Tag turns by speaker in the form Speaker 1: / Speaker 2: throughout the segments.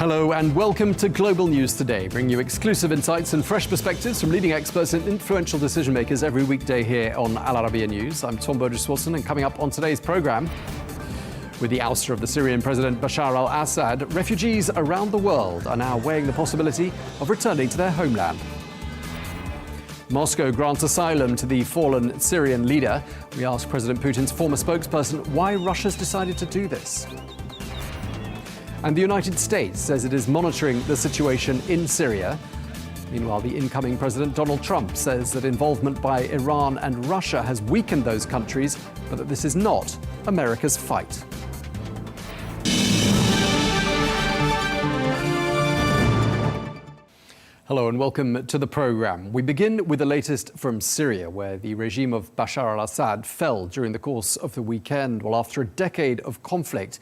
Speaker 1: Hello and welcome to Global News Today, bringing you exclusive insights and fresh perspectives from leading experts and influential decision makers every weekday here on Al Arabiya News. I'm Tom Burges Watson, and coming up on today's programme, with the ouster of the Syrian President Bashar al-Assad, refugees around the world are now weighing the possibility of returning to their homeland. Moscow grants asylum to the fallen Syrian leader. We ask President Putin's former spokesperson why Russia's decided to do this. And the United States says it is monitoring the situation in Syria. Meanwhile, the incoming President Donald Trump says that involvement by Iran and Russia has weakened those countries, but that this is not America's fight. Hello and welcome to the programme. We begin with the latest from Syria, where the regime of Bashar al-Assad fell during the course of the weekend. Well, after a decade of conflict,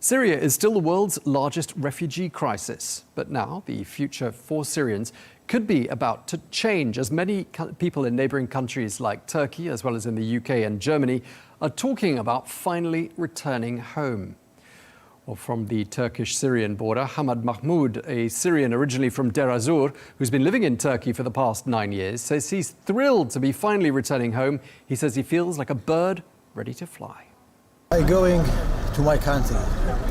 Speaker 1: Syria is still the world's largest refugee crisis. But now the future for Syrians could be about to change, as many people in neighbouring countries like Turkey, as well as in the UK and Germany, are talking about finally returning home. Well, from the Turkish-Syrian border, Hamad Mahmoud, a Syrian originally from Deir ez-Zor, who's been living in Turkey for the past 9 years, says he's thrilled to be finally returning home. He says he feels like a bird ready to fly.
Speaker 2: I'm going to my country.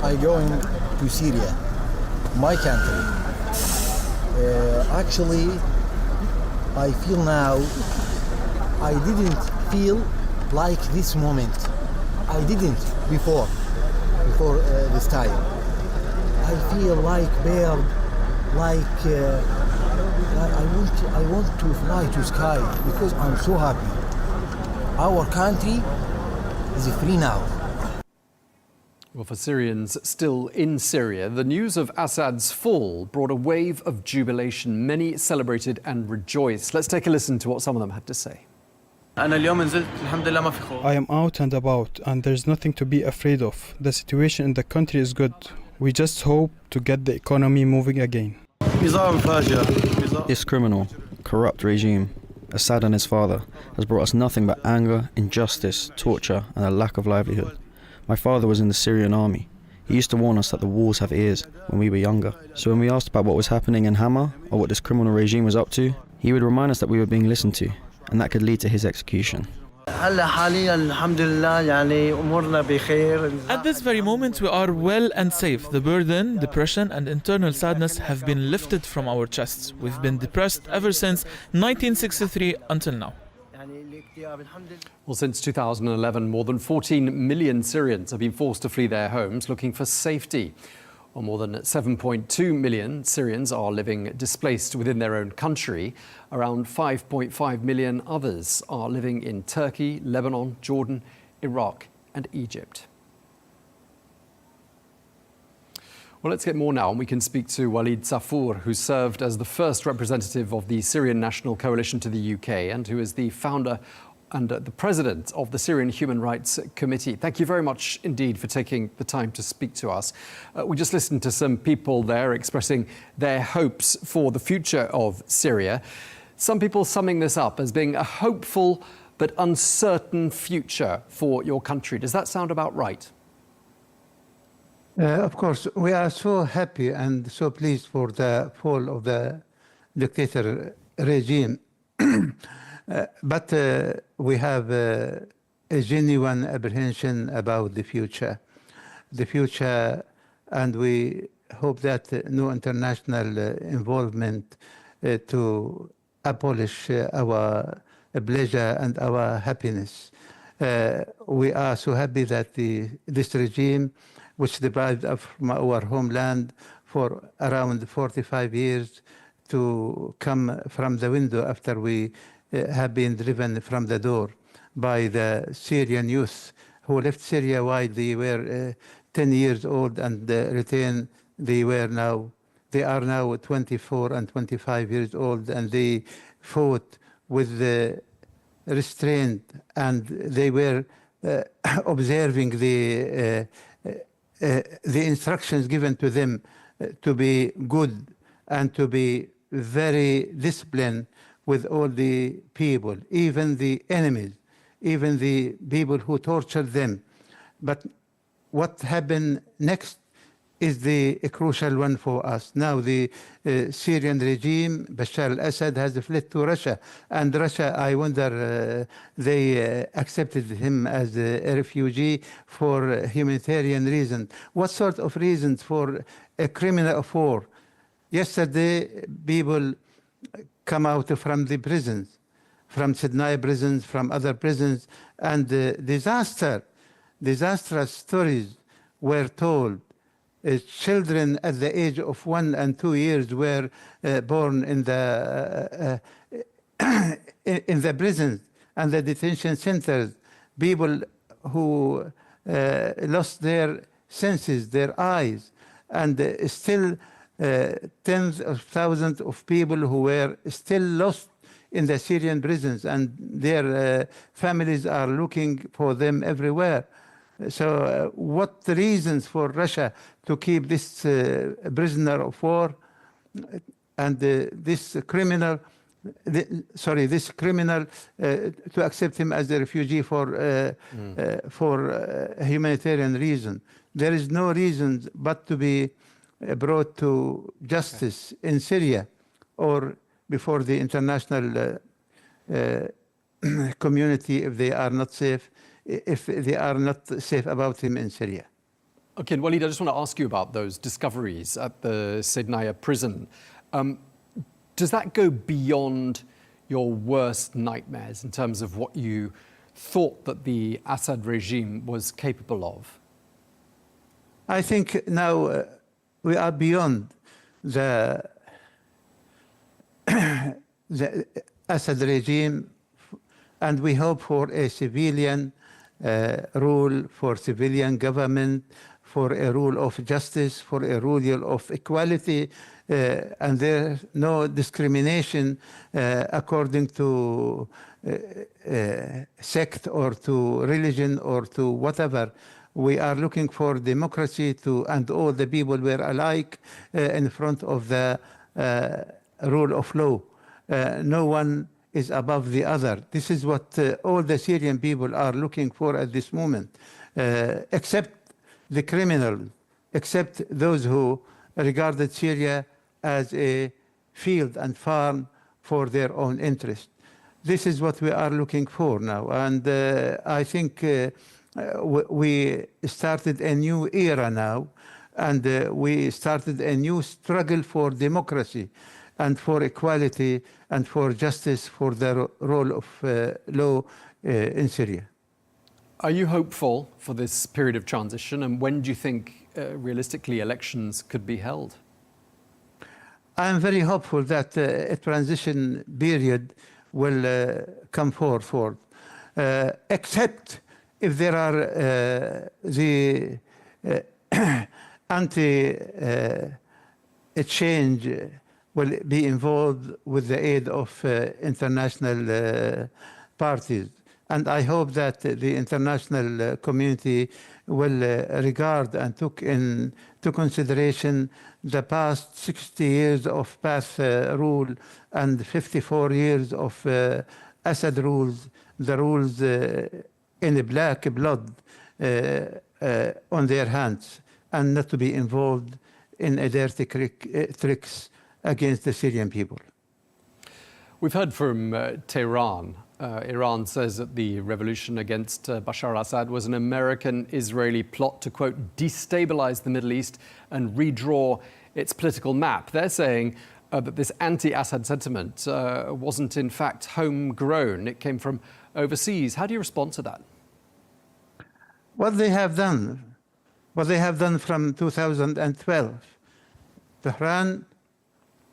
Speaker 2: I'm going to Syria, my country. Actually, I feel now, I didn't feel like this moment. I didn't before this time. I feel like bird, like I want to fly to sky because I'm so happy. Our country is free now.
Speaker 1: Well, for Syrians still in Syria, the news of Assad's fall brought a wave of jubilation. Many celebrated and rejoiced. Let's take a listen to what some of them had to say.
Speaker 3: I
Speaker 4: am out and about, and there's nothing to be afraid of. The situation in the country is good. We just hope to get the economy moving again.
Speaker 5: This criminal, corrupt regime, Assad and his father, has brought us nothing but anger, injustice, torture, and a lack of livelihood. My father was in the Syrian army. He used to warn us that the walls have ears when we were younger. So when we asked about what was happening in Hama, or what this criminal regime was up to, he would remind us that we were being listened to, and that could lead to his execution.
Speaker 3: At this very moment, we are well and safe. The burden, depression, and internal sadness have been lifted from our chests. We've been depressed ever since 1963 until now.
Speaker 1: Well, since 2011, more than 14 million Syrians have been forced to flee their homes looking for safety. Well, more than 7.2 million Syrians are living displaced within their own country. Around 5.5 million others are living in Turkey, Lebanon, Jordan, Iraq and Egypt. Well, let's get more now, and we can speak to Walid Saffour, who served as the first representative of the Syrian National Coalition to the UK and who is the founder and the president of the Syrian Human Rights Committee. Thank you very much indeed for taking the time to speak to us. We just listened to some people there expressing their hopes for the future of Syria. Some people summing this up as being a hopeful but uncertain future for your country. Does that sound about right?
Speaker 6: Of course, we are so happy and so pleased for the fall of the dictator regime. But we have a genuine apprehension about the future. And we hope that no international involvement to abolish our pleasure and our happiness. We are so happy that this regime, which deprived us from our homeland for around 45 years, to come from the window after we have been driven from the door by the Syrian youth who left Syria while they were 10 years old and returned. They are now 24 and 25 years old, and they fought with the restraint, and they were observing the instructions given to them to be good and to be very disciplined with all the people, even the enemies, even the people who tortured them. But what happened next is the crucial one for us. Now the Syrian regime, Bashar al-Assad, has fled to Russia. And Russia, I wonder, they accepted him as a refugee for humanitarian reasons. What sort of reasons for a criminal of war? Yesterday, people come out from the prisons, from Sydney prisons, from other prisons, and disastrous stories were told. Children at the age of 1 and 2 years were born in the prisons and the detention centers. People who lost their senses, their eyes, and still tens of thousands of people who were still lost in the Syrian prisons, and their families are looking for them everywhere. So what the reasons for Russia to keep this prisoner of war and this criminal to accept him as a refugee for humanitarian reason? There is no reason but to be brought to justice in Syria or before the international community if they are not safe about him in Syria.
Speaker 1: Okay, Walid, I just want to ask you about those discoveries at the Sednaya prison. Does that go beyond your worst nightmares in terms of what you thought that the Assad regime was capable of?
Speaker 6: I think now we are beyond the Assad regime, and we hope for a civilian rule, for civilian government, for a rule of justice, for a rule of equality, and there's no discrimination according to sect or to religion or to whatever. We are looking for democracy and all the people were alike in front of the rule of law. No one is above the other. This is what all the Syrian people are looking for at this moment, except the criminals, except those who regarded Syria as a field and farm for their own interest. This is what we are looking for now. And I think we started a new era now, and we started a new struggle for democracy and for equality and for justice, for the role of law in Syria.
Speaker 1: Are you hopeful for this period of transition, and when do you think realistically elections could be held?
Speaker 6: I'm very hopeful that a transition period will come forward, except if there are the anti-change will be involved with the aid of international parties. And I hope that the international community will regard and took into consideration the past 60 years of past rule and 54 years of Assad rules, the rules in black blood on their hands, and not to be involved in a dirty tricks against the Syrian people.
Speaker 1: We've heard from Tehran. Iran says that the revolution against Bashar al-Assad was an American-Israeli plot to, quote, destabilize the Middle East and redraw its political map. They're saying that this anti-Assad sentiment wasn't in fact homegrown. It came from overseas. How do you respond to that?
Speaker 6: What they have done from 2012, Tehran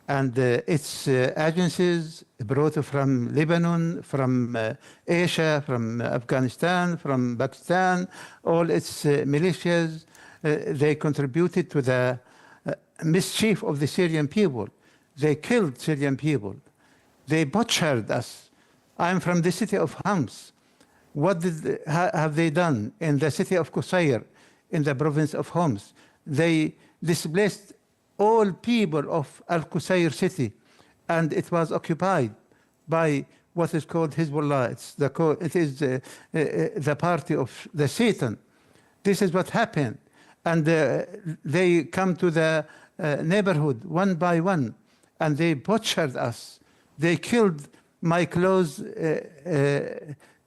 Speaker 6: and its agencies brought from Lebanon, from Asia, from Afghanistan, from Pakistan, all its militias, they contributed to the mischief of the Syrian people. They killed Syrian people. They butchered us. I'm from the city of Homs. What have they done in the city of Qusayr, in the province of Homs? They displaced all people of Al-Qusayr city, and it was occupied by what is called Hezbollah. It is the party of the Satan. This is what happened. And they come to the neighborhood one by one, and they butchered us. They killed my close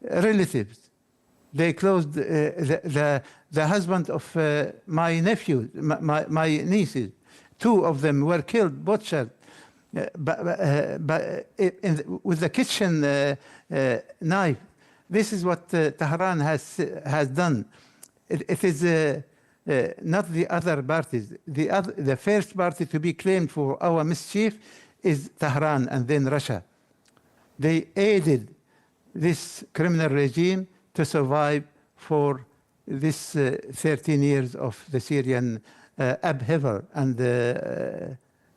Speaker 6: relatives. They killed the husband of my nephew, my nieces. 2 of them were killed, butchered, with the kitchen knife. This is what Tehran has done. It is not the other parties. The first party to be claimed for our mischief is Tehran and then Russia. They aided this criminal regime to survive for this 13 years of the Syrian upheaval and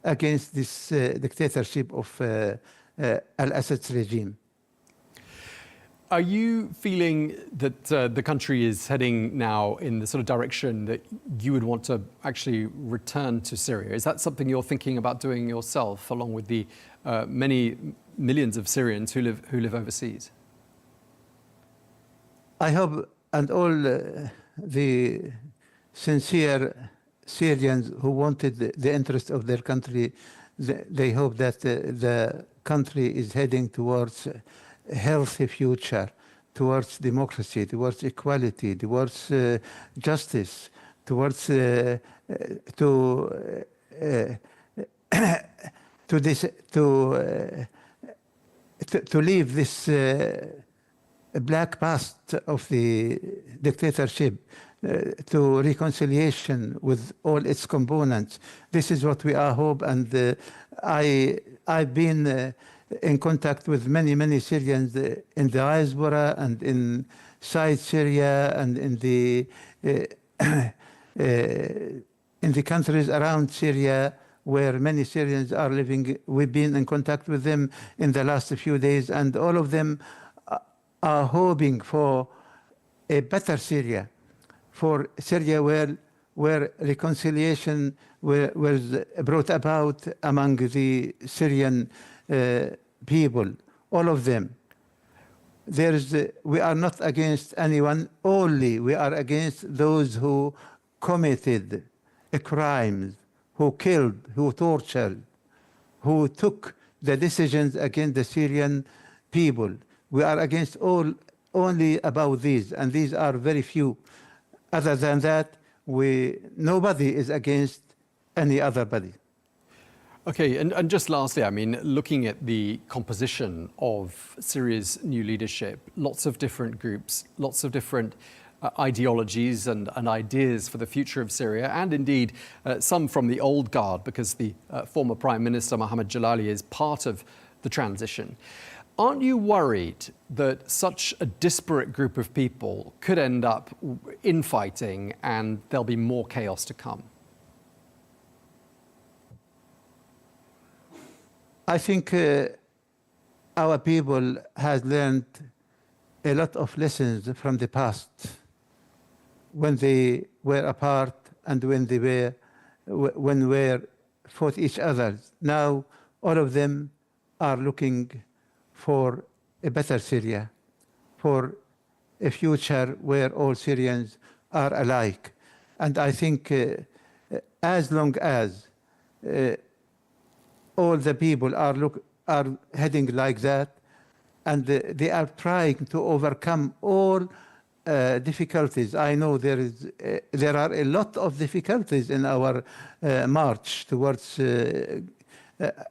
Speaker 6: against this dictatorship of al-Assad's regime.
Speaker 1: Are you feeling that the country is heading now in the sort of direction that you would want to actually return to Syria? Is that something you're thinking about doing yourself, along with the many millions of Syrians who live overseas?
Speaker 6: I hope, and all the sincere Syrians who wanted the interest of their country, they hope that the country is heading towards a healthy future, towards democracy, towards equality, towards justice, towards to leave this black past of the dictatorship to reconciliation with all its components. This is what we are hope, and I've been in contact with many Syrians in the diaspora and inside Syria and in the countries around Syria where many Syrians are living. We've been in contact with them in the last few days, and all of them are hoping for a better Syria, for Syria where reconciliation was brought about among the Syrian people, all of them. We are not against anyone, only we are against those who committed crimes, who killed, who tortured, who took the decisions against the Syrian people. We are against only about these, and these are very few. Other than that, nobody is against any other body.
Speaker 1: Okay, and just lastly, I mean, looking at the composition of Syria's new leadership, lots of different groups, lots of different ideologies and ideas for the future of Syria, and indeed some from the old guard, because the former Prime Minister Mohammed Jalali is part of the transition. Aren't you worried that such a disparate group of people could end up infighting and there'll be more chaos to come?
Speaker 6: I think our people has learned a lot of lessons from the past, when they were apart and when they fought each other. Now all of them are looking for a better Syria, for a future where all Syrians are alike. And I think as long as all the people are heading like that, and they are trying to overcome all difficulties. I know there are a lot of difficulties in our march towards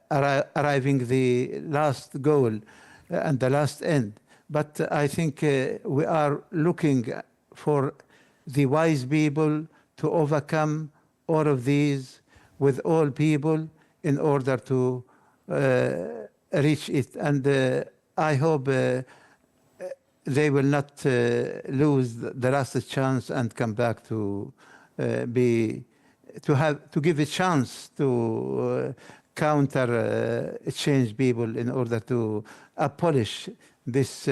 Speaker 6: arriving the last goal and the last end. But I think we are looking for the wise people to overcome all of these with all people in order to reach it. And I hope they will not lose the last chance and come back to give a chance to change people in order to abolish this.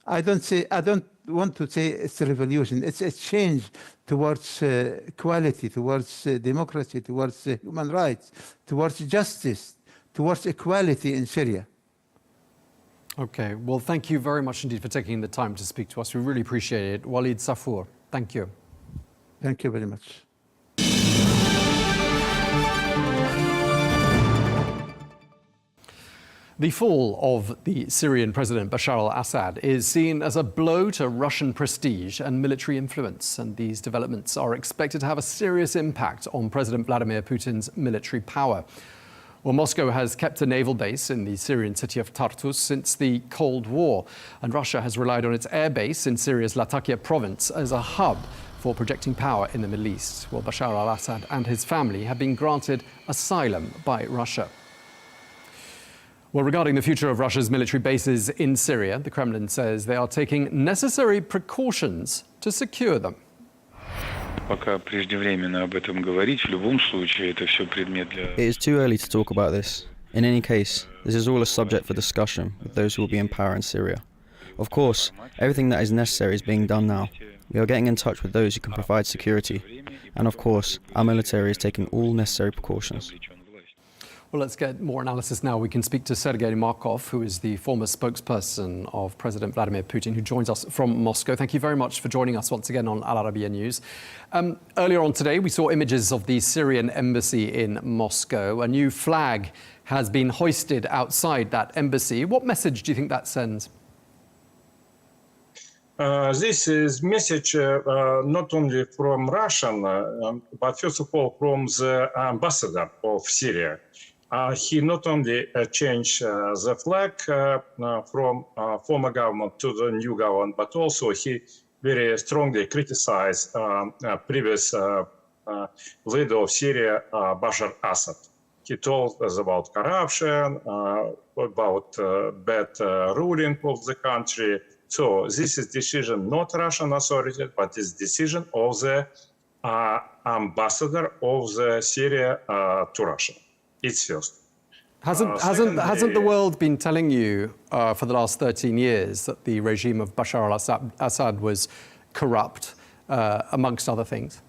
Speaker 6: I don't want to say it's a revolution. It's a change towards equality, towards democracy, towards human rights, towards justice, towards equality in Syria.
Speaker 1: Okay, well, thank you very much indeed for taking the time to speak to us. We really appreciate it. Walid Saffour, thank you.
Speaker 6: Thank you very much.
Speaker 1: The fall of the Syrian President Bashar al-Assad is seen as a blow to Russian prestige and military influence, and these developments are expected to have a serious impact on President Vladimir Putin's military power. Well, Moscow has kept a naval base in the Syrian city of Tartus since the Cold War, and Russia has relied on its air base in Syria's Latakia province as a hub for projecting power in the Middle East. Well, Bashar al-Assad and his family have been granted asylum by Russia. Well, regarding the future of Russia's military bases in Syria, the Kremlin says they are taking necessary precautions to secure them.
Speaker 5: It is too early to talk about this. In any case, this is all a subject for discussion with those who will be in power in Syria. Of course, everything that is necessary is being done now. We are getting in touch with those who can provide security. And of course, our military is taking all necessary precautions.
Speaker 1: Well, let's get more analysis now. We can speak to Sergei Markov, who is the former spokesperson of President Vladimir Putin, who joins us from Moscow. Thank you very much for joining us once again on Al Arabiya News. Earlier on today, we saw images of the Syrian embassy in Moscow. A new flag has been hoisted outside that embassy. What message do you think that sends?
Speaker 7: This is message not only from Russian, but first of all from the ambassador of Syria. He not only changed the flag from former government to the new government, but also he very strongly criticized previous leader of Syria, Bashar al-Assad. He told us about corruption, about bad ruling of the country. So this is decision not Russian authority, but it's decision of the ambassador of the Syria to Russia. It's first.
Speaker 1: Hasn't the world been telling you for the last 13 years that the regime of Bashar al-Assad was corrupt, amongst other things?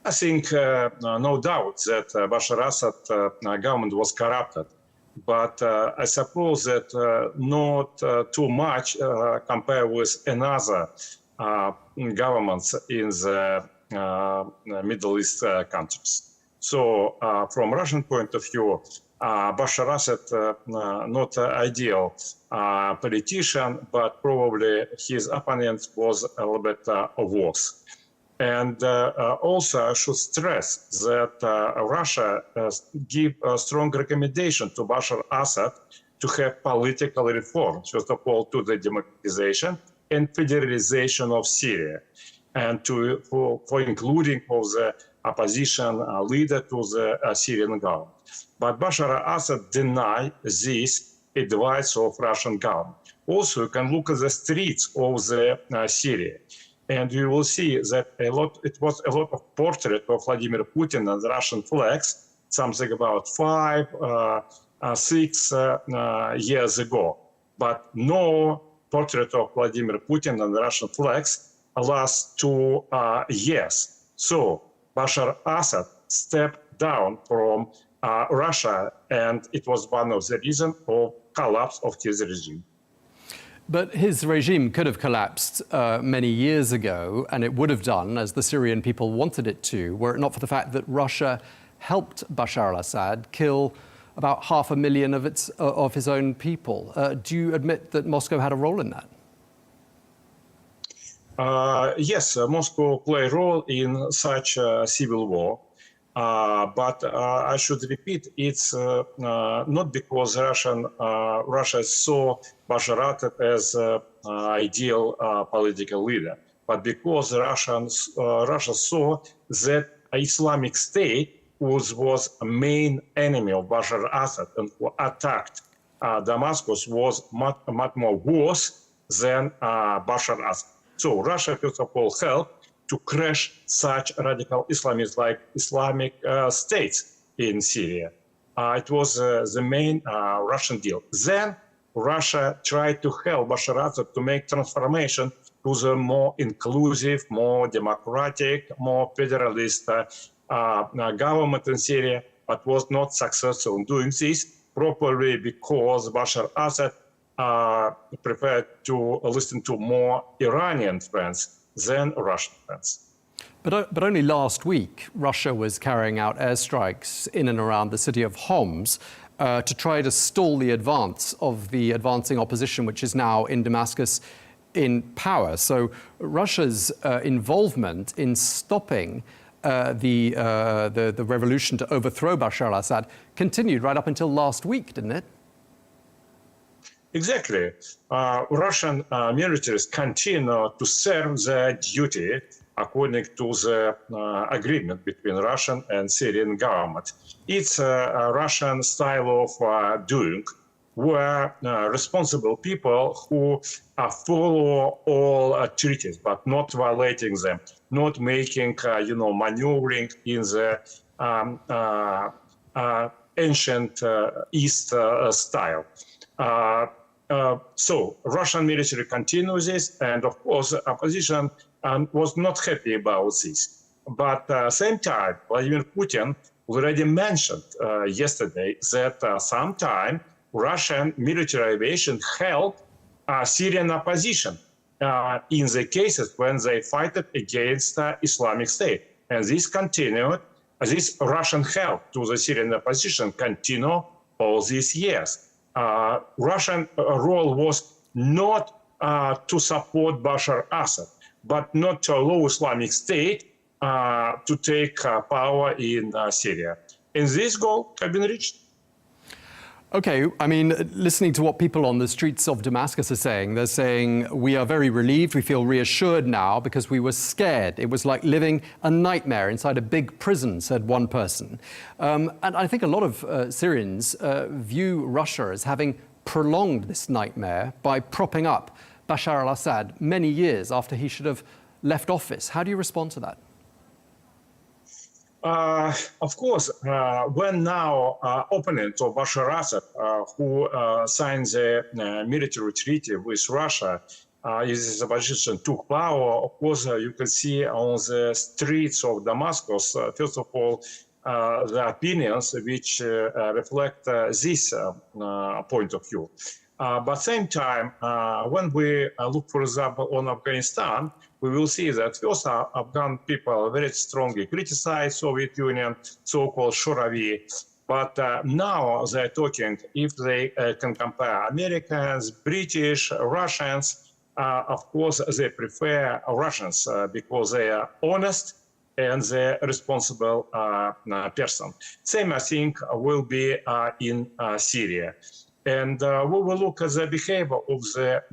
Speaker 7: I think no doubt that Bashar al-Assad government was corrupted, but I suppose that not too much compared with another governments in the Middle East countries. So from Russian point of view, Bashar al-Assad not ideal politician, but probably his opponent was a little bit worse. And also I should stress that Russia give a strong recommendation to Bashar al-Assad to have political reform, first of all to the democratization and federalization of Syria, and for including of the opposition leader to the Syrian government. But Bashar al-Assad denied this advice of Russian government. Also, you can look at the streets of the Syria, and you will see that it was a lot of portrait of Vladimir Putin and the Russian flags, something about 5, 6 years ago. But no portrait of Vladimir Putin and the Russian flags last 2 years. So Bashar al-Assad stepped down from Russia, and it was one of the reasons for collapse of his regime.
Speaker 1: But his regime could have collapsed many years ago, and it would have done, as the Syrian people wanted it to, were it not for the fact that Russia helped Bashar al-Assad kill about 500,000 of his own people. Do you admit that Moscow had a role in that?
Speaker 7: Yes, Moscow played a role in such a civil war. But I should repeat, it's not because Russia saw Bashar al-Assad as an ideal political leader, but because Russia saw that Islamic State was a main enemy of Bashar al-Assad and who attacked Damascus was much more worse than Bashar al-Assad. So Russia, first of all, helped to crash such radical Islamists like Islamic states in Syria. It was the main Russian deal. Then Russia tried to help Bashar al-Assad to make transformation to the more inclusive, more democratic, more federalist government in Syria, but was not successful in doing this, probably because Bashar al-Assad preferred to listen to more Iranian friends than Russian friends.
Speaker 1: But only last week, Russia was carrying out airstrikes in and around the city of Homs. to try to stall the advance of the advancing opposition, which is now in Damascus in power. So Russia's involvement in stopping the revolution to overthrow Bashar al-Assad continued right up until last week, didn't it?
Speaker 7: Exactly. Russian militaries continue to serve their duty according to the agreement between Russian and Syrian government. It's a Russian style of doing, where responsible people who follow all treaties, but not violating them, not making, maneuvering in the ancient East style. So Russian military continues this, and of course, the opposition was not happy about this. But at the same time, Vladimir Putin already mentioned yesterday that sometime Russian military aviation helped Syrian opposition in the cases when they fight against Islamic State. And this continued, this Russian help to the Syrian opposition continued all these years. Russian role was not to support Bashar al-Assad, but not to allow Islamic State to take power in Syria. And this goal has been reached.
Speaker 1: Okay, I mean, listening to what people on the streets of Damascus are saying, they're saying, we are very relieved, we feel reassured now because we were scared. It was like living a nightmare inside a big prison, said one person. And I think a lot of Syrians view Russia as having prolonged this nightmare by propping up Bashar al-Assad many years after he should have left office. How do you respond to that?
Speaker 7: Of course, when now opponents of Bashar al-Assad, who signed the military treaty with Russia, his opposition took power, of course, you can see on the streets of Damascus, first of all, the opinions which reflect this point of view. But at the same time, when we look, for example, on Afghanistan, we will see that first Afghan people very strongly criticize Soviet Union, so-called Shuravi. But now they're talking, if they can compare Americans, British, Russians, of course, they prefer Russians because they are honest and they're responsible person. Same, I think, will be in Syria. And we will look at the behavior of the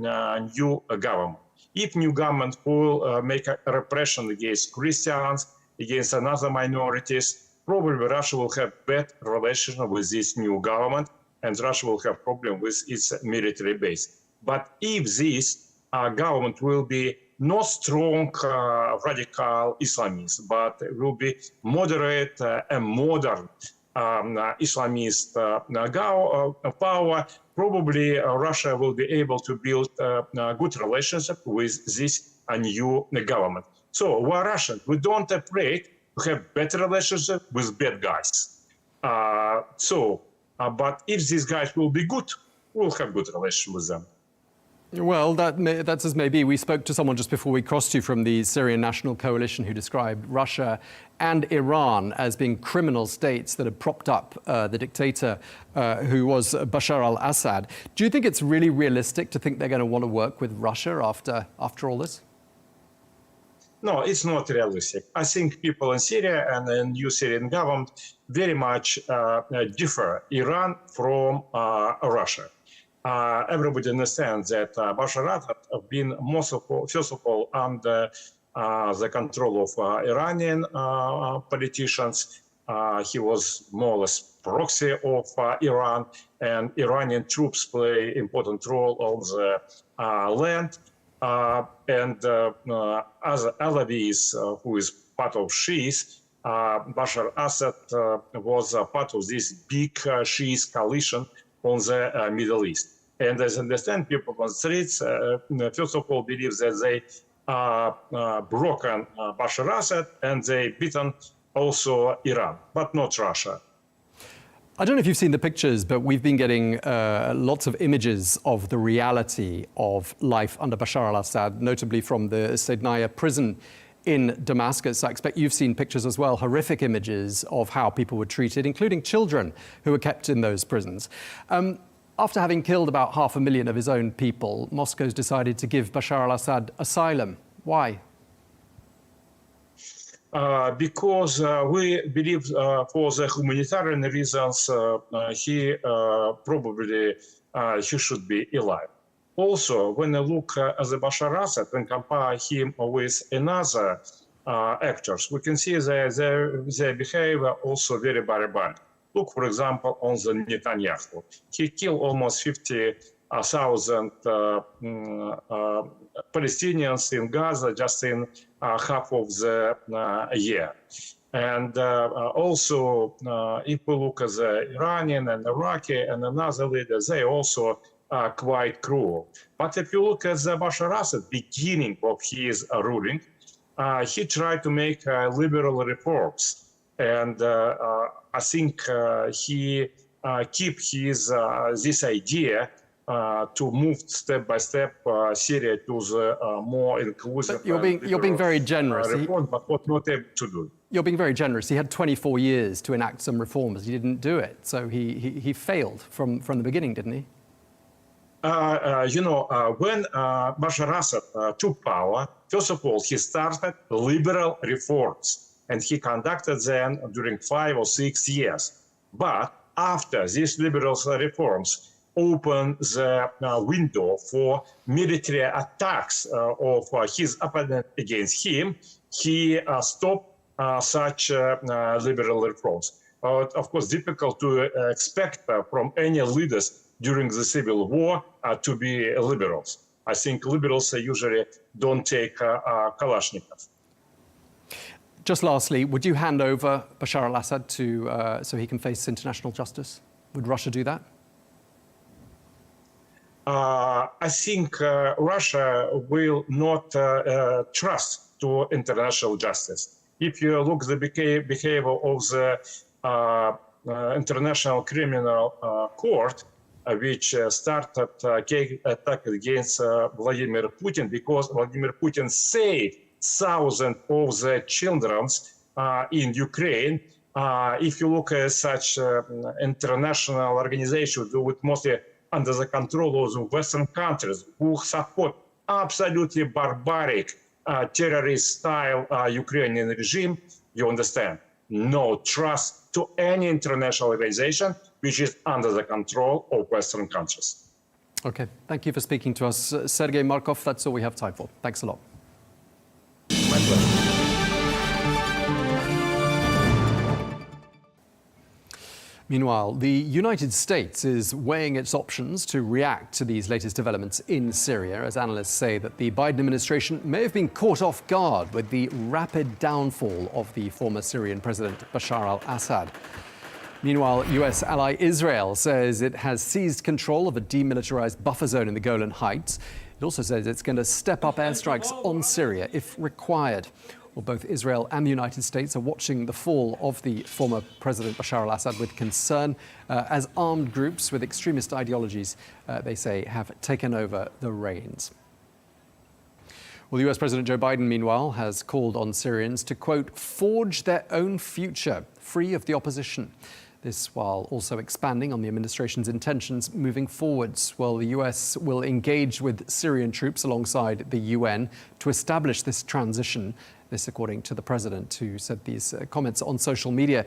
Speaker 7: new government. If new government will make a repression against Christians, against another minorities, probably Russia will have bad relation with this new government, and Russia will have problem with its military base. But if this government will be not strong radical Islamists, but will be moderate and modern Islamist power, probably Russia will be able to build a good relationship with this new government. So we're Russian. We don't afraid to have better relationship with bad guys. But if these guys will be good, we'll have good relationship with them.
Speaker 1: Well, that's as may be. We spoke to someone just before we crossed you from the Syrian National Coalition who described Russia and Iran as being criminal states that had propped up the dictator who was Bashar al-Assad. Do you think it's really realistic to think they're going to want to work with Russia after all this?
Speaker 7: No, it's not realistic. I think people in Syria and the new Syrian government very much differ Iran from Russia. Everybody understands that Bashar al-Assad has been first of all under the control of Iranian politicians. He was more or less proxy of Iran, and Iranian troops play important role on the land. And as Alavis, who is part of Shiites, Bashar al-Assad was part of this big Shiite coalition on the Middle East. And as I understand, people on the streets, first of all, believe that they broken Bashar al-Assad and they beaten also Iran, but not Russia.
Speaker 1: I don't know if you've seen the pictures, but we've been getting lots of images of the reality of life under Bashar al-Assad, notably from the Saydnaya prison in Damascus. I expect you've seen pictures as well, horrific images of how people were treated, including children who were kept in those prisons. After having killed about 500,000 of his own people, Moscow's decided to give Bashar al-Assad asylum. Why?
Speaker 7: Because we believe for the humanitarian reasons he probably he should be alive. Also, when you look at the Bashar al-Assad and compare him with another actors, we can see that their behavior also very barbaric. Look, for example, on the Netanyahu. He killed almost 50,000 Palestinians in Gaza just in half of the year. And also, if we look at the Iranian and Iraqi and another leaders, they also are quite cruel. But if you look at the Bashar al-Assad, beginning of his ruling, he tried to make liberal reforms. And I think he keep his this idea to move step by step Syria to the more inclusive.
Speaker 1: But you're being very generous.
Speaker 7: Reform, but what not able to do.
Speaker 1: You're being very generous. He had 24 years to enact some reforms. He didn't do it, so he failed from the beginning, didn't he? When Bashar al-Assad took power, first of all, he started liberal reforms, and he conducted them during 5 or 6 years. But after these liberal reforms opened the window for military attacks of his opponent against him, he stopped such liberal reforms. Of course, difficult to expect from any leaders during the civil war to be liberals. I think liberals usually don't take Kalashnikov. Just lastly, would you hand over Bashar al-Assad to so he can face international justice? Would Russia do that?
Speaker 7: I think Russia will not trust to international justice. If you look at the behavior of the International Criminal Court, which started attack against Vladimir Putin because Vladimir Putin saved thousands of the children in Ukraine. If you look at such international organizations with mostly under the control of the Western countries who support absolutely barbaric terrorist-style Ukrainian regime, you understand, no trust to any international organization which is under the control of Western countries.
Speaker 1: Okay, thank you for speaking to us. Sergei, Markov, that's all we have time for. Thanks a lot.
Speaker 7: My pleasure.
Speaker 1: Meanwhile, the United States is weighing its options to react to these latest developments in Syria, as analysts say that the Biden administration may have been caught off guard with the rapid downfall of the former Syrian President Bashar al-Assad. Meanwhile, US ally Israel says it has seized control of a demilitarized buffer zone in the Golan Heights. It also says it's going to step up airstrikes on Syria if required. Well, both Israel and the United States are watching the fall of the former President Bashar al-Assad with concern as armed groups with extremist ideologies, they say, have taken over the reins. Well, US President Joe Biden, meanwhile, has called on Syrians to, quote, forge their own future, free of the opposition. This while also expanding on the administration's intentions moving forwards. Well, the US will engage with Syrian troops alongside the UN to establish this transition. This according to the president, who said these comments on social media.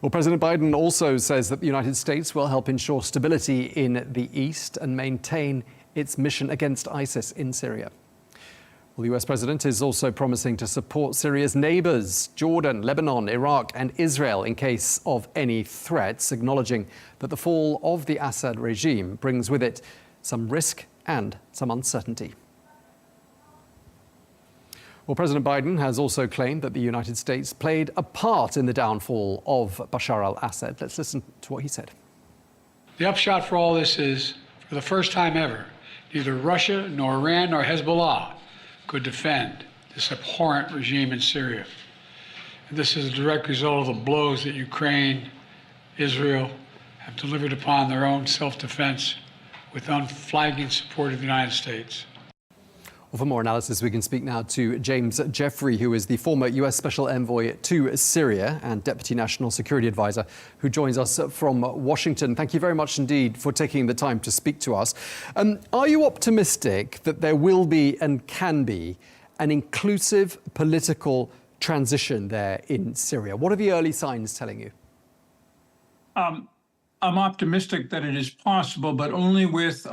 Speaker 1: Well, President Biden also says that the United States will help ensure stability in the East and maintain its mission against ISIS in Syria. Well, the US president is also promising to support Syria's neighbors, Jordan, Lebanon, Iraq and Israel, in case of any threats, acknowledging that the fall of the Assad regime brings with it some risk and some uncertainty. Well, President Biden has also claimed that the United States played a part in the downfall of Bashar al-Assad. Let's listen to what he said.
Speaker 8: The upshot for all this is, for the first time ever, neither Russia nor Iran nor Hezbollah could defend this abhorrent regime in Syria. And this is a direct result of the blows that Ukraine, Israel have delivered upon their own self-defense with unflagging support of the United States.
Speaker 1: Well, for more analysis, we can speak now to James Jeffrey, who is the former US Special Envoy to Syria and Deputy National Security Advisor, who joins us from Washington. Thank you very much indeed for taking the time to speak to us. Are you optimistic that there will be and can be an inclusive political transition there in Syria? What are the early signs telling you?
Speaker 9: I'm optimistic that it is possible, but only with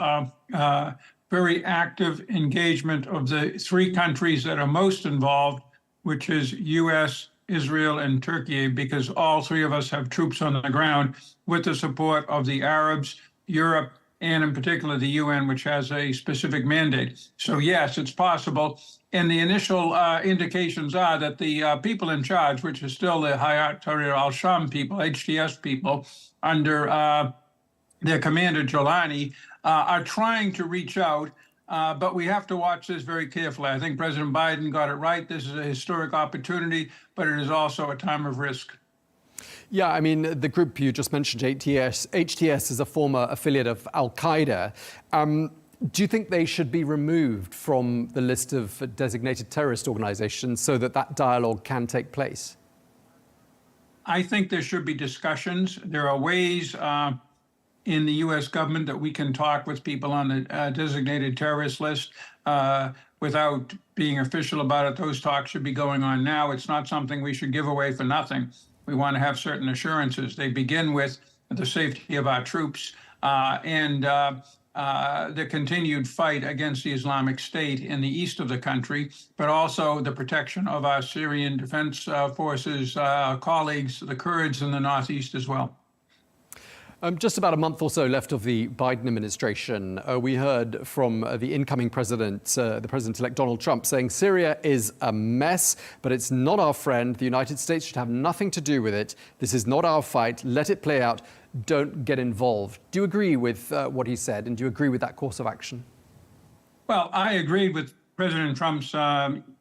Speaker 9: very active engagement of the three countries that are most involved, which is US, Israel, and Turkey, because all three of us have troops on the ground with the support of the Arabs, Europe, and in particular the UN, which has a specific mandate. So yes, it's possible. And the initial indications are that the people in charge, which is still the Hayat Tahrir al-Sham people, HTS people, under their commander Jolani, are trying to reach out, but we have to watch this very carefully. I think President Biden got it right. This is a historic opportunity, but it is also a time of risk.
Speaker 1: Yeah, I mean, the group you just mentioned, HTS is a former affiliate of al-Qaeda. Do you think they should be removed from the list of designated terrorist organizations so that that dialogue can take place?
Speaker 9: I think there should be discussions. There are ways in the U.S. government that we can talk with people on the designated terrorist list without being official about it. Those talks should be going on now. It's not something we should give away for nothing. We want to have certain assurances. They begin with the safety of our troops and the continued fight against the Islamic State in the east of the country, but also the protection of our Syrian defense forces, colleagues, the Kurds in the northeast as well.
Speaker 1: Just about a month or so left of the Biden administration. We heard from the incoming president, the president-elect Donald Trump, saying Syria is a mess, but it's not our friend. The United States should have nothing to do with it. This is not our fight. Let it play out. Don't get involved. Do you agree with what he said, and do you agree with that course of action?
Speaker 9: Well, I agreed with President Trump's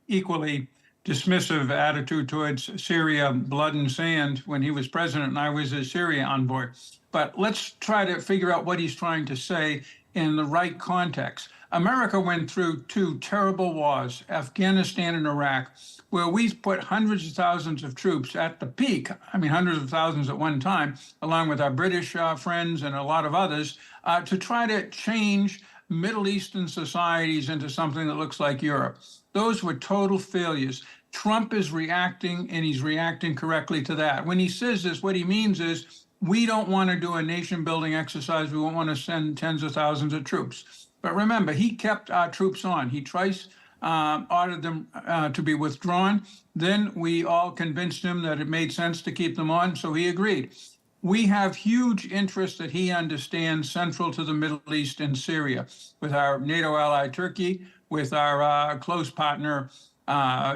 Speaker 9: equally dismissive attitude towards Syria, blood and sand, when he was president and I was a Syria envoy. But let's try to figure out what he's trying to say in the right context. America went through two terrible wars, Afghanistan and Iraq, where we put hundreds of thousands of troops at the peak, I mean, hundreds of thousands at one time, along with our British friends and a lot of others, to try to change Middle Eastern societies into something that looks like Europe. Those were total failures. Trump is reacting, and he's reacting correctly to that. When he says this, what he means is, we don't want to do a nation-building exercise. We won't want to send tens of thousands of troops. But remember, he kept our troops on. He twice ordered them to be withdrawn. Then we all convinced him that it made sense to keep them on, so he agreed. We have huge interests that he understands central to the Middle East and Syria, with our NATO ally Turkey, with our close partner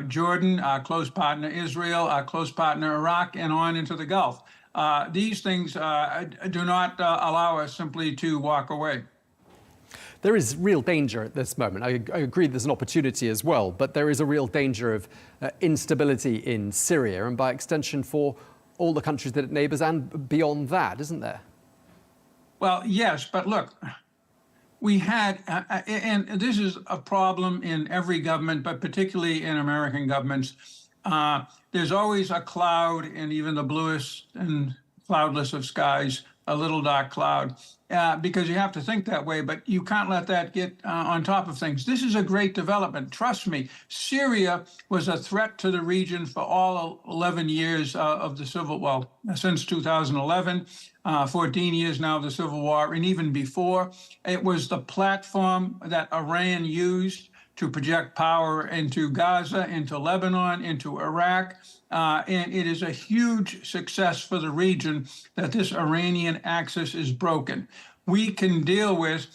Speaker 9: Jordan, our close partner Israel, our close partner Iraq, and on into the Gulf. These things do not allow us simply to walk away.
Speaker 1: There is real danger at this moment. I agree there's an opportunity as well, but there is a real danger of instability in Syria and by extension for all the countries that it neighbors and beyond that, isn't there?
Speaker 9: Well, yes, but look, we had, and this is a problem in every government, but particularly in American governments, there's always a cloud in even the bluest and cloudless of skies, a little dark cloud, because you have to think that way, but you can't let that get on top of things. This is a great development. Trust me, Syria was a threat to the region for all 11 years of the civil, well, since 2011, 14 years now of the civil war, and even before. It was the platform that Iran used to project power into Gaza, into Lebanon, into Iraq. And it is a huge success for the region that this Iranian axis is broken. We can deal with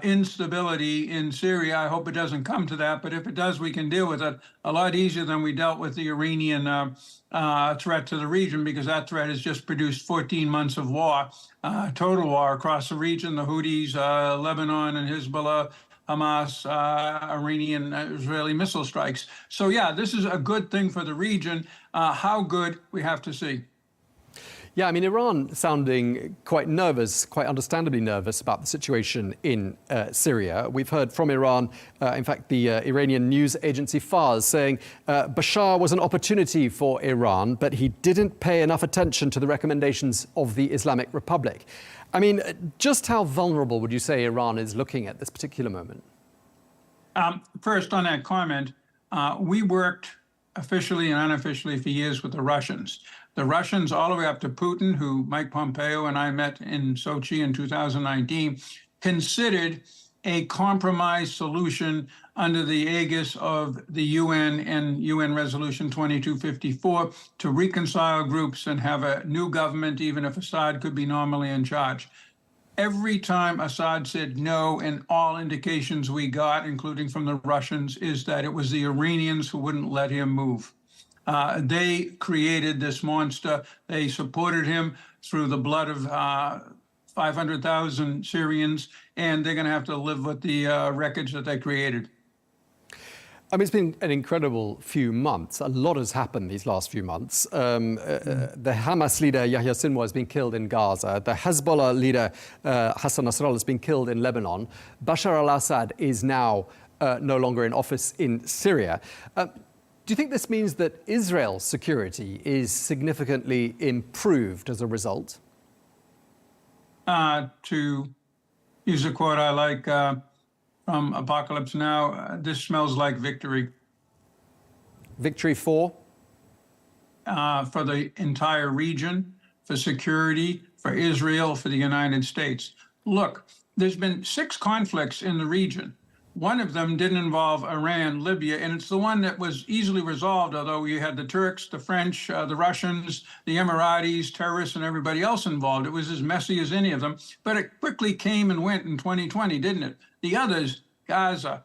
Speaker 9: instability in Syria. I hope it doesn't come to that, but if it does, we can deal with it a lot easier than we dealt with the Iranian threat to the region, because that threat has just produced 14 months of war, total war across the region, the Houthis, Lebanon and Hezbollah, Hamas, Iranian, Israeli missile strikes. So yeah, this is a good thing for the region. How good, we have to see.
Speaker 1: Yeah, I mean, Iran sounding quite nervous, quite understandably nervous about the situation in Syria. We've heard from Iran, in fact, the Iranian news agency Fars saying Bashar was an opportunity for Iran, but he didn't pay enough attention to the recommendations of the Islamic Republic. I mean, just how vulnerable would you say Iran is looking at this particular moment?
Speaker 9: First, on that comment, we worked officially and unofficially for years with the Russians. The Russians, all the way up to Putin, who Mike Pompeo and I met in Sochi in 2019, considered a compromise solution under the aegis of the UN and UN Resolution 2254 to reconcile groups and have a new government, even if Assad could be normally in charge. Every time Assad said no, and all indications we got, including from the Russians, is that it was the Iranians who wouldn't let him move. They created this monster. They supported him through the blood of 500,000 Syrians, and they're going to have to live with the wreckage that they created.
Speaker 1: I mean, it's been an incredible few months. A lot has happened these last few months. The Hamas leader, Yahya Sinwar, has been killed in Gaza. The Hezbollah leader, Hassan Nasrallah, has been killed in Lebanon. Bashar al-Assad is now no longer in office in Syria. Do you think this means that Israel's security is significantly improved as a result?
Speaker 9: To use a quote I like from Apocalypse Now, this smells like victory.
Speaker 1: Victory for?
Speaker 9: For the entire region, for security, for Israel, for the United States. Look, there's been 6 conflicts in the region. One of them didn't involve Iran, Libya, and it's the one that was easily resolved, although you had the Turks, the French, the Russians, the Emiratis, terrorists, and everybody else involved. It was as messy as any of them, but it quickly came and went in 2020, didn't it? The others, Gaza,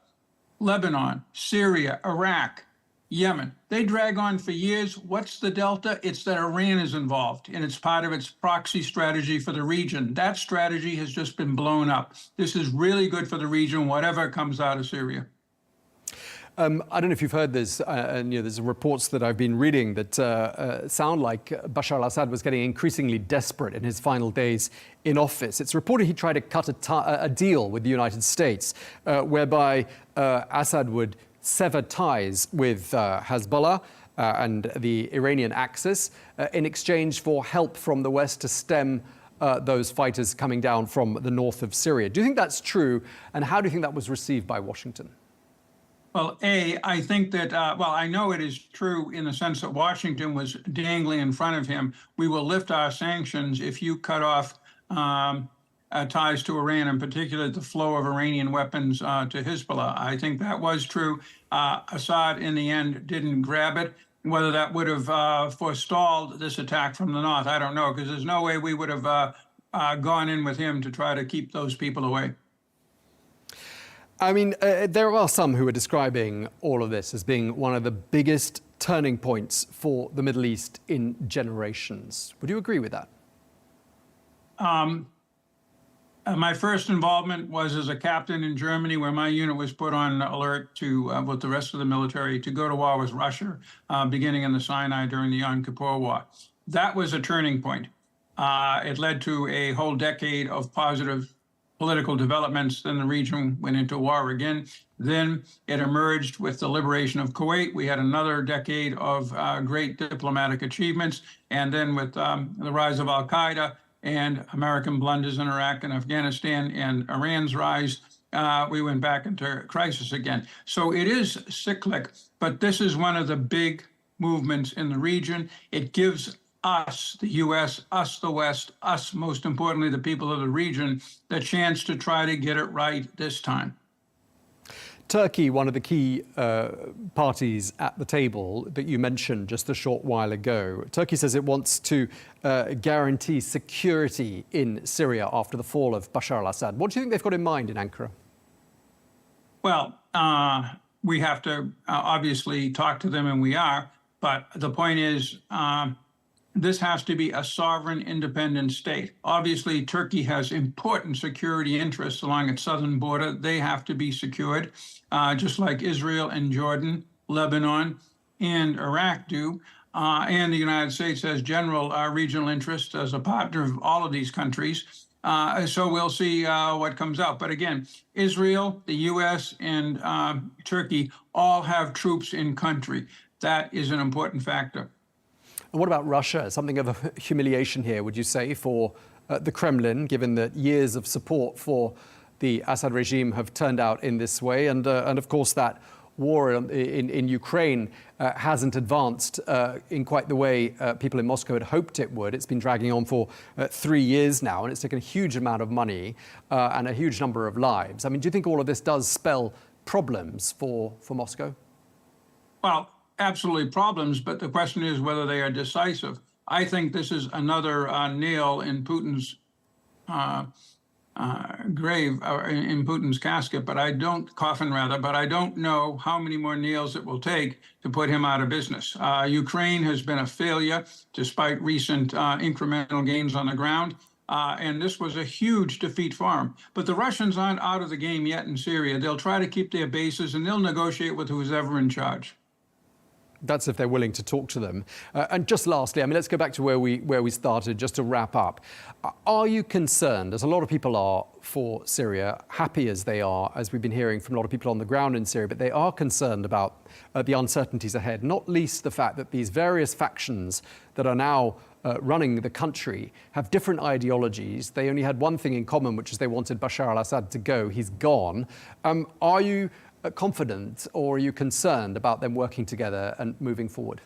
Speaker 9: Lebanon, Syria, Iraq, Yemen, they drag on for years. What's the delta? It's that Iran is involved, and it's part of its proxy strategy for the region. That strategy has just been blown up. This is really good for the region, whatever comes out of Syria.
Speaker 1: I don't know if you've heard this, and there's reports that I've been reading that sound like Bashar al-Assad was getting increasingly desperate in his final days in office. It's reported he tried to cut a deal with the United States, whereby Assad would sever ties with Hezbollah and the Iranian axis in exchange for help from the West to stem those fighters coming down from the north of Syria. Do you think that's true, and how do you think that was received by Washington?
Speaker 9: Well, I think that, I know it is true in the sense that Washington was dangling in front of him. We will lift our sanctions if you cut off ties to Iran, in particular the flow of Iranian weapons to Hezbollah. I think that was true. Assad, in the end, didn't grab it. Whether that would have forestalled this attack from the north, I don't know, because there's no way we would have gone in with him to try to keep those people away.
Speaker 1: I mean, there are some who are describing all of this as being one of the biggest turning points for the Middle East in generations. Would you agree with that?
Speaker 9: My first involvement was as a captain in Germany, where my unit was put on alert to, with the rest of the military, to go to war with Russia, beginning in the Sinai during the Yom Kippur War. That was a turning point. It led to a whole decade of positive political developments. Then the region went into war again. Then it emerged with the liberation of Kuwait. We had another decade of great diplomatic achievements. And then with the rise of al-Qaeda and American blunders in Iraq and Afghanistan and Iran's rise, we went back into crisis again. So it is cyclic, but this is one of the big movements in the region. It gives us, the U.S., us, the West, us, most importantly, the people of the region, the chance to try to get it right this time.
Speaker 1: Turkey, one of the key parties at the table that you mentioned just a short while ago. Turkey says it wants to guarantee security in Syria after the fall of Bashar al-Assad. What do you think they've got in mind in Ankara?
Speaker 9: Well, we have to obviously talk to them, and we are. But the point is, this has to be a sovereign, independent state. Obviously, Turkey has important security interests along its southern border. They have to be secured, just like Israel and Jordan, Lebanon, and Iraq do. and the United States has general regional interest as a partner of all of these countries. So we'll see what comes out. But again, Israel, the U.S., and Turkey all have troops in country. That is an important factor.
Speaker 1: And what about Russia? Something of a humiliation here, would you say, for the Kremlin, given that years of support for the Assad regime have turned out in this way? And of course, that war in Ukraine hasn't advanced in quite the way people in Moscow had hoped it would. It's been dragging on for 3 years now, and it's taken a huge amount of money and a huge number of lives. I mean, do you think all of this does spell problems for Moscow?
Speaker 9: Well, absolutely problems, but the question is whether they are decisive. I think this is another nail in Putin's grave, in Putin's casket, but I don't, coffin rather, but I don't know how many more nails it will take to put him out of business. Ukraine has been a failure despite recent incremental gains on the ground. And this was a huge defeat for him. But the Russians aren't out of the game yet in Syria. They'll try to keep their bases and they'll negotiate with who's ever in charge.
Speaker 1: That's if they're willing to talk to them. And just lastly, I mean, let's go back to where we started, just to wrap up. Are you concerned, as a lot of people are for Syria, happy as they are, as we've been hearing from a lot of people on the ground in Syria, but they are concerned about the uncertainties ahead, not least the fact that these various factions that are now running the country have different ideologies. They only had one thing in common, which is they wanted Bashar al-Assad to go. He's gone. Are you confident, or are you concerned about them working together and moving forward?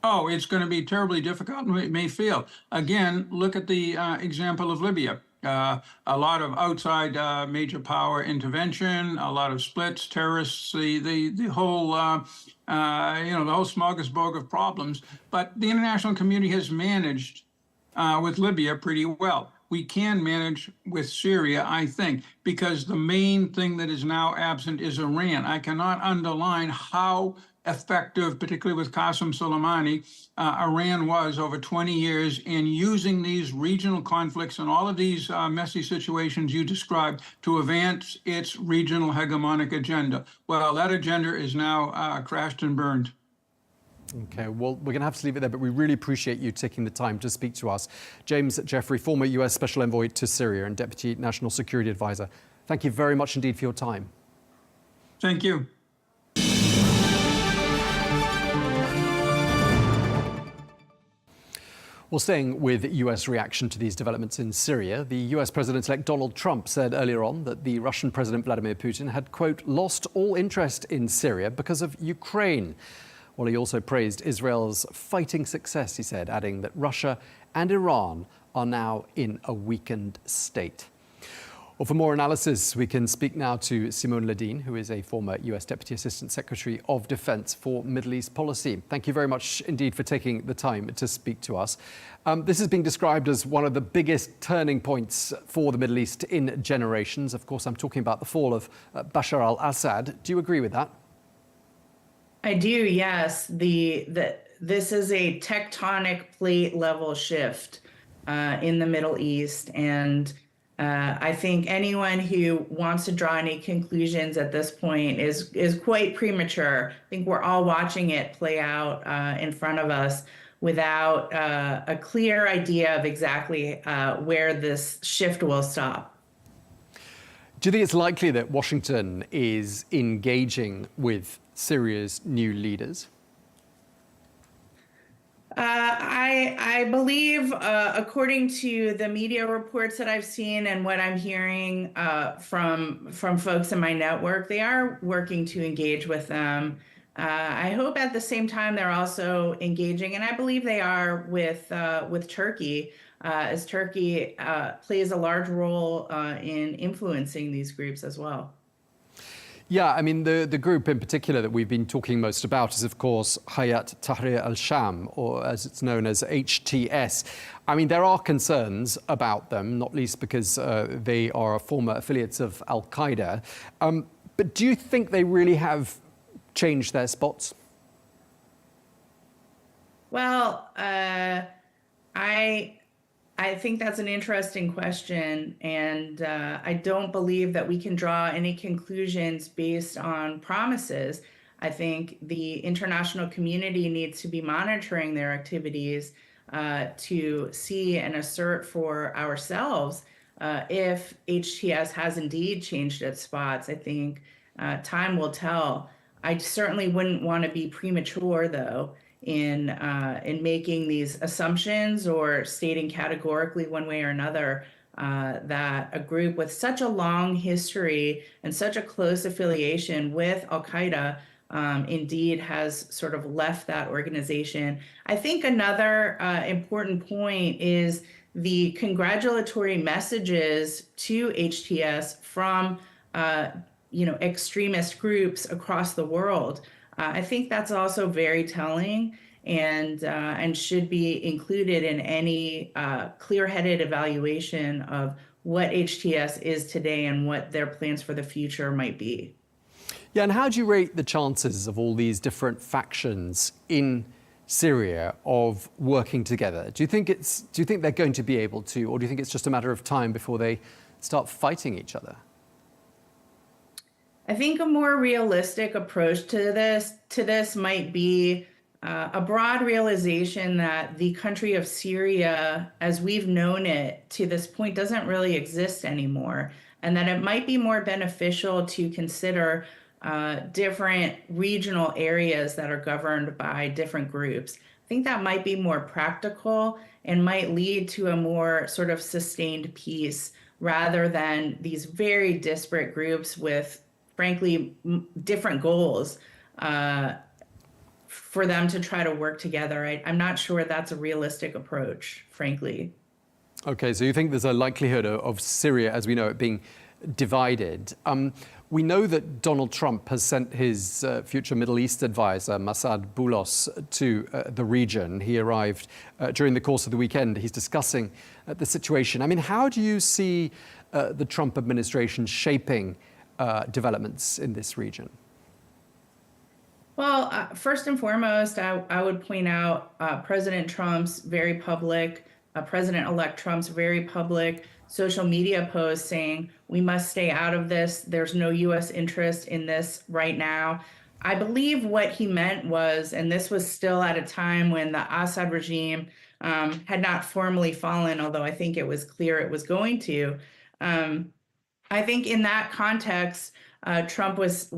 Speaker 9: Oh, it's going to be terribly difficult, it may fail. Again, look at the example of Libya. A lot of outside major power intervention, a lot of splits, terrorists, the whole the whole smorgasbord of problems. But the international community has managed with Libya pretty well. We can manage with Syria, I think, because the main thing that is now absent is Iran. I cannot underline how effective, particularly with Qasem Soleimani, Iran was over 20 years in using these regional conflicts and all of these messy situations you described to advance its regional hegemonic agenda. Well, that agenda is now crashed and burned.
Speaker 1: Okay, well, we're going to have to leave it there, but we really appreciate you taking the time to speak to us. James Jeffrey, former US Special Envoy to Syria and Deputy National Security Advisor. Thank you very much indeed for your time.
Speaker 9: Thank you.
Speaker 1: Well, staying with US reaction to these developments in Syria, the US President-elect Donald Trump said earlier on that the Russian President Vladimir Putin had, quote, lost all interest in Syria because of Ukraine. Well, he also praised Israel's fighting success, he said, adding that Russia and Iran are now in a weakened state. Well, for more analysis, we can speak now to Simone Ledeen, who is a former US Deputy Assistant Secretary of Defense for Middle East Policy. Thank you very much indeed for taking the time to speak to us. This is being described as one of the biggest turning points for the Middle East in generations. Of course, I'm talking about the fall of Bashar al-Assad. Do you agree with that?
Speaker 10: I do, yes. This is a tectonic plate level shift in the Middle East. And I think anyone who wants to draw any conclusions at this point is quite premature. I think we're all watching it play out in front of us without a clear idea of exactly where this shift will stop.
Speaker 1: Do you think it's likely that Washington is engaging with Syria's new leaders?
Speaker 10: I believe, according to the media reports that I've seen and what I'm hearing from folks in my network, they are working to engage with them. I hope at the same time they're also engaging, and I believe they are with Turkey, as Turkey plays a large role in influencing these groups as well.
Speaker 1: Yeah, I mean, the group in particular that we've been talking most about is, of course, Hayat Tahrir al-Sham, or as it's known as HTS. I mean, there are concerns about them, not least because they are former affiliates of al-Qaeda. But do you think they really have changed their spots?
Speaker 10: Well, I think that's an interesting question, and I don't believe that we can draw any conclusions based on promises. I think the international community needs to be monitoring their activities to see and assert for ourselves if HTS has indeed changed its spots. I think time will tell. I certainly wouldn't want to be premature, though, in making these assumptions or stating categorically one way or another that a group with such a long history and such a close affiliation with Al-Qaeda indeed has sort of left that organization. I think another important point is the congratulatory messages to HTS from extremist groups across the world. I think that's also very telling and should be included in any clear-headed evaluation of what HTS is today and what their plans for the future might be.
Speaker 1: Yeah, and how do you rate the chances of all these different factions in Syria of working together? Do you think they're going to be able to, or do you think it's just a matter of time before they start fighting each other?
Speaker 10: I think a more realistic approach to this might be a broad realization that the country of Syria, as we've known it to this point, doesn't really exist anymore, and that it might be more beneficial to consider different regional areas that are governed by different groups. I think that might be more practical and might lead to a more sort of sustained peace rather than these very disparate groups with, frankly, different goals for them to try to work together. I'm not sure that's a realistic approach, frankly.
Speaker 1: Okay, so you think there's a likelihood of Syria, as we know it, being divided. We know that Donald Trump has sent his future Middle East advisor, Massad Boulos, to the region. He arrived during the course of the weekend. He's discussing the situation. I mean, how do you see the Trump administration shaping developments in this region?
Speaker 10: Well, first and foremost, I would point out President Trump's very public, President-elect Trump's very public social media post saying, we must stay out of this. There's no U.S. interest in this right now. I believe what he meant was, and this was still at a time when the Assad regime had not formally fallen, although I think it was clear it was going to. I think in that context, Trump was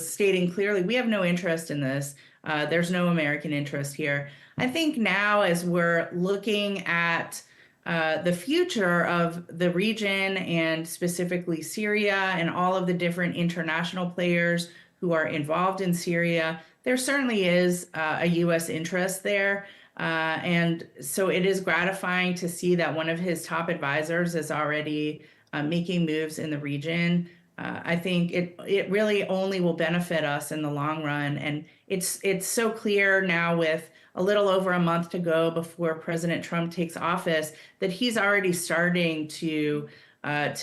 Speaker 10: stating clearly, we have no interest in this. There's no American interest here. I think now, as we're looking at the future of the region and specifically Syria and all of the different international players who are involved in Syria, there certainly is a U.S. interest there. And so it is gratifying to see that one of his top advisors is already making moves in the region. I think it really only will benefit us in the long run. And it's so clear now, with a little over a month to go before President Trump takes office, that he's already starting to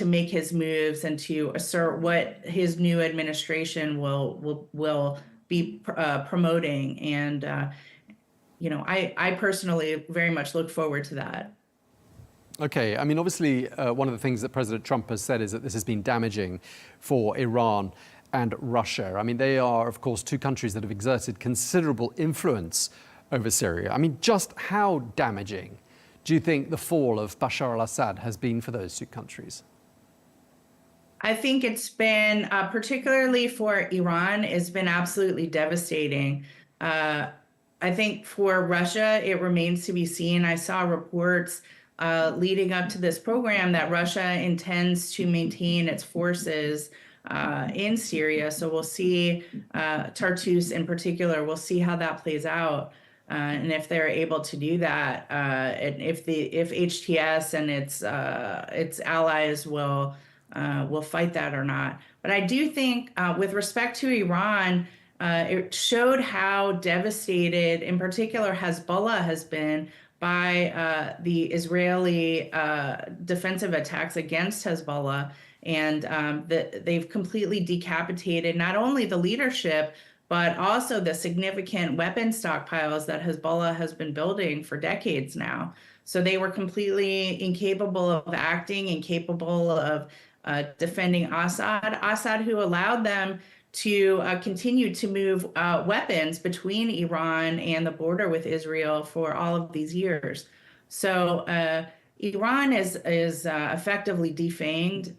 Speaker 10: make his moves and to assert what his new administration will be promoting. And I personally very much look forward to that.
Speaker 1: Okay, I mean, obviously, one of the things that President Trump has said is that this has been damaging for Iran and Russia. I mean, they are, of course, two countries that have exerted considerable influence over Syria. I mean, just how damaging do you think the fall of Bashar al-Assad has been for those two countries?
Speaker 10: I think it's been, particularly for Iran, it's been absolutely devastating. I think for Russia, it remains to be seen. I saw reports leading up to this program that Russia intends to maintain its forces in Syria. So we'll see, Tartus in particular, we'll see how that plays out. And if they're able to do that, and if HTS and its allies will fight that or not. But I do think with respect to Iran, it showed how devastated, in particular, Hezbollah has been by the Israeli defensive attacks against Hezbollah. And they've completely decapitated not only the leadership, but also the significant weapon stockpiles that Hezbollah has been building for decades now. So they were completely incapable of acting, incapable of defending Assad, who allowed them to continue to move weapons between Iran and the border with Israel for all of these years. So Iran is effectively defanged.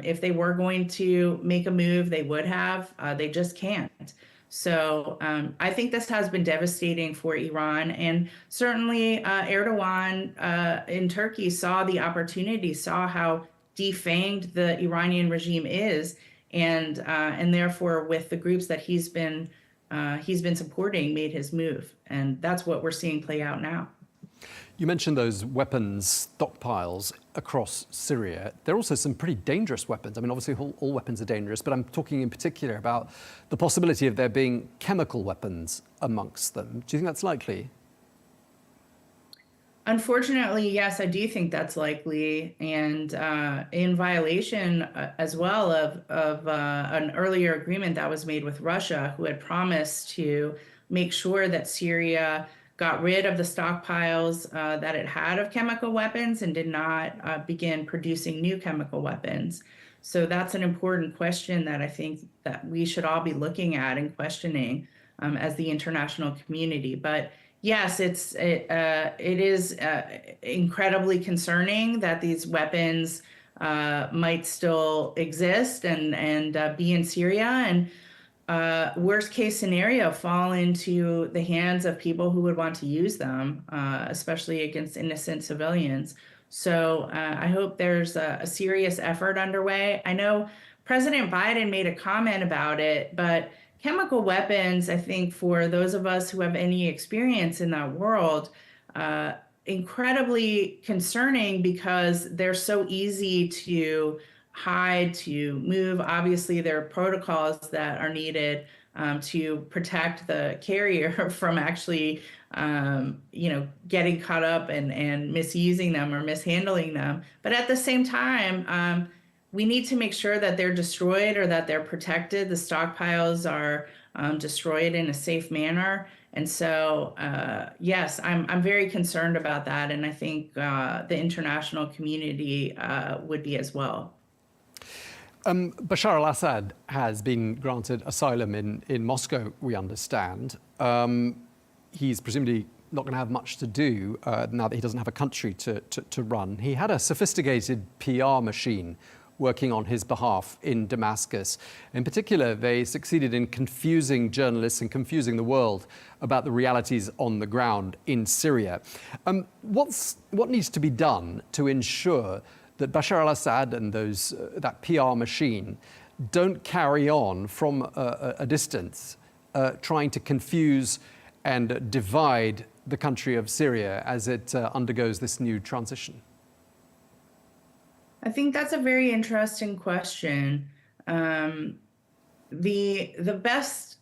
Speaker 10: If they were going to make a move, they would have. They just can't. So I think this has been devastating for Iran, and certainly Erdogan in Turkey saw the opportunity, saw how defanged the Iranian regime is, and therefore with the groups that he's been supporting, made his move, and that's what we're seeing play out now.
Speaker 1: You mentioned those weapons stockpiles across Syria. There are also some pretty dangerous weapons. I mean, obviously all weapons are dangerous, but I'm talking in particular about the possibility of there being chemical weapons amongst them. Do you think that's likely?
Speaker 10: Unfortunately, yes, I do think that's likely, and in violation as well of an earlier agreement that was made with Russia, who had promised to make sure that Syria got rid of the stockpiles that it had of chemical weapons and did not begin producing new chemical weapons. So that's an important question that I think that we should all be looking at and questioning as the international community. But yes, it is incredibly concerning that these weapons might still exist and be in Syria, and worst case scenario, fall into the hands of people who would want to use them, especially against innocent civilians. So I hope there's a serious effort underway. I know President Biden made a comment about it, but chemical weapons, I think for those of us who have any experience in that world, incredibly concerning because they're so easy to hide, to move. Obviously, there are protocols that are needed to protect the carrier from actually, getting caught up and misusing them or mishandling them. But at the same time, we need to make sure that they're destroyed or that they're protected. The stockpiles are destroyed in a safe manner. And so, yes, I'm very concerned about that. And I think the international community would be as well.
Speaker 1: Bashar al-Assad has been granted asylum in Moscow, we understand. He's presumably not going to have much to do now that he doesn't have a country to run. He had a sophisticated PR machine working on his behalf in Damascus. In particular, they succeeded in confusing journalists and confusing the world about the realities on the ground in Syria. What needs to be done to ensure that Bashar al-Assad and that PR machine don't carry on from a distance, trying to confuse and divide the country of Syria as it undergoes this new transition?
Speaker 10: I think that's a very interesting question. The best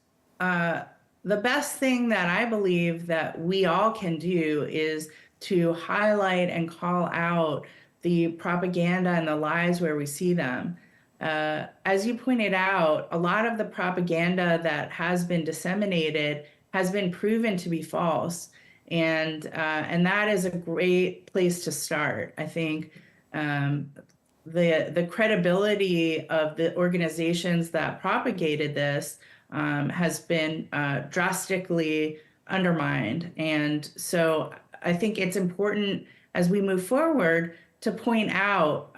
Speaker 10: thing that I believe that we all can do is to highlight and call out the propaganda and the lies where we see them. As you pointed out, a lot of the propaganda that has been disseminated has been proven to be false, and that is a great place to start. I think the credibility of the organizations that propagated this has been drastically undermined, and so I think it's important as we move forward to point out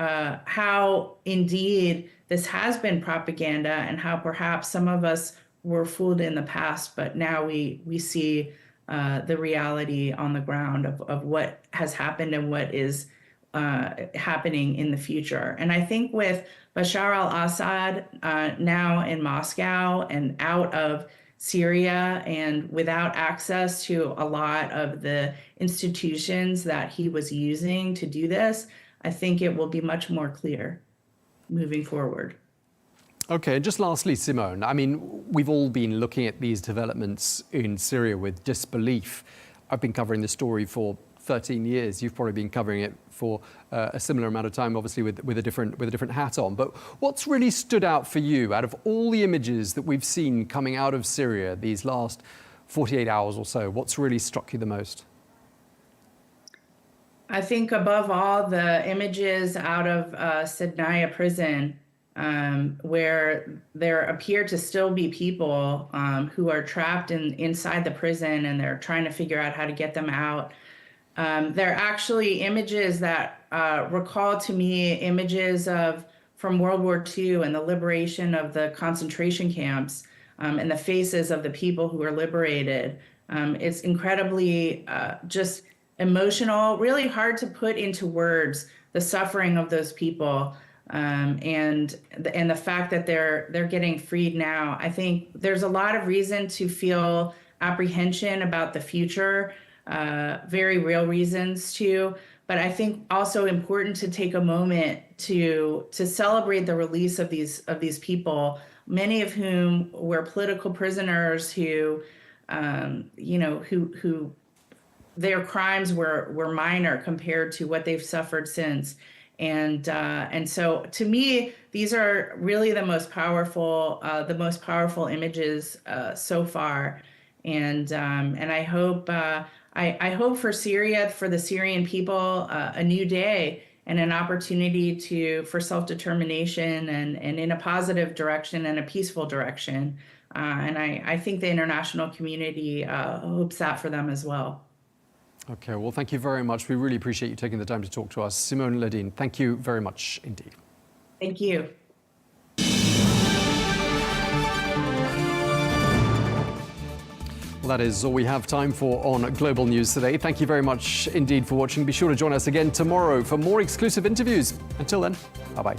Speaker 10: how indeed this has been propaganda and how perhaps some of us were fooled in the past, but now we see the reality on the ground of what has happened and what is happening in the future. And I think with Bashar al-Assad now in Moscow and out of Syria and without access to a lot of the institutions that he was using to do this, I think it will be much more clear moving forward.
Speaker 1: Okay, and just lastly, Simone, I mean, we've all been looking at these developments in Syria with disbelief. I've been covering the story for 13 years. You've probably been covering it for a similar amount of time, obviously with a different hat on. But what's really stood out for you out of all the images that we've seen coming out of Syria these last 48 hours or so? What's really struck you the most?
Speaker 10: I think above all, the images out of Sednaya prison where there appear to still be people who are trapped inside the prison, and they're trying to figure out how to get them out. There are actually images that recall to me images from World War II and the liberation of the concentration camps, and the faces of the people who were liberated. It's incredibly just emotional, really hard to put into words the suffering of those people, and the fact that they're getting freed now. I think there's a lot of reason to feel apprehension about the future, very real reasons too. But I think also important to take a moment to celebrate the release of these people, many of whom were political prisoners who their crimes were minor compared to what they've suffered since. And so to me, these are really the most powerful images so far. And I hope for Syria, for the Syrian people, a new day and an opportunity for self-determination and in a positive direction and a peaceful direction. And I think the international community hopes that for them as well.
Speaker 1: Okay, well, thank you very much. We really appreciate you taking the time to talk to us. Simone, Ledeen, thank you very much indeed.
Speaker 10: Thank you.
Speaker 1: Well, that is all we have time for on Global News today. Thank you very much indeed for watching. Be sure to join us again tomorrow for more exclusive interviews. Until then, bye-bye.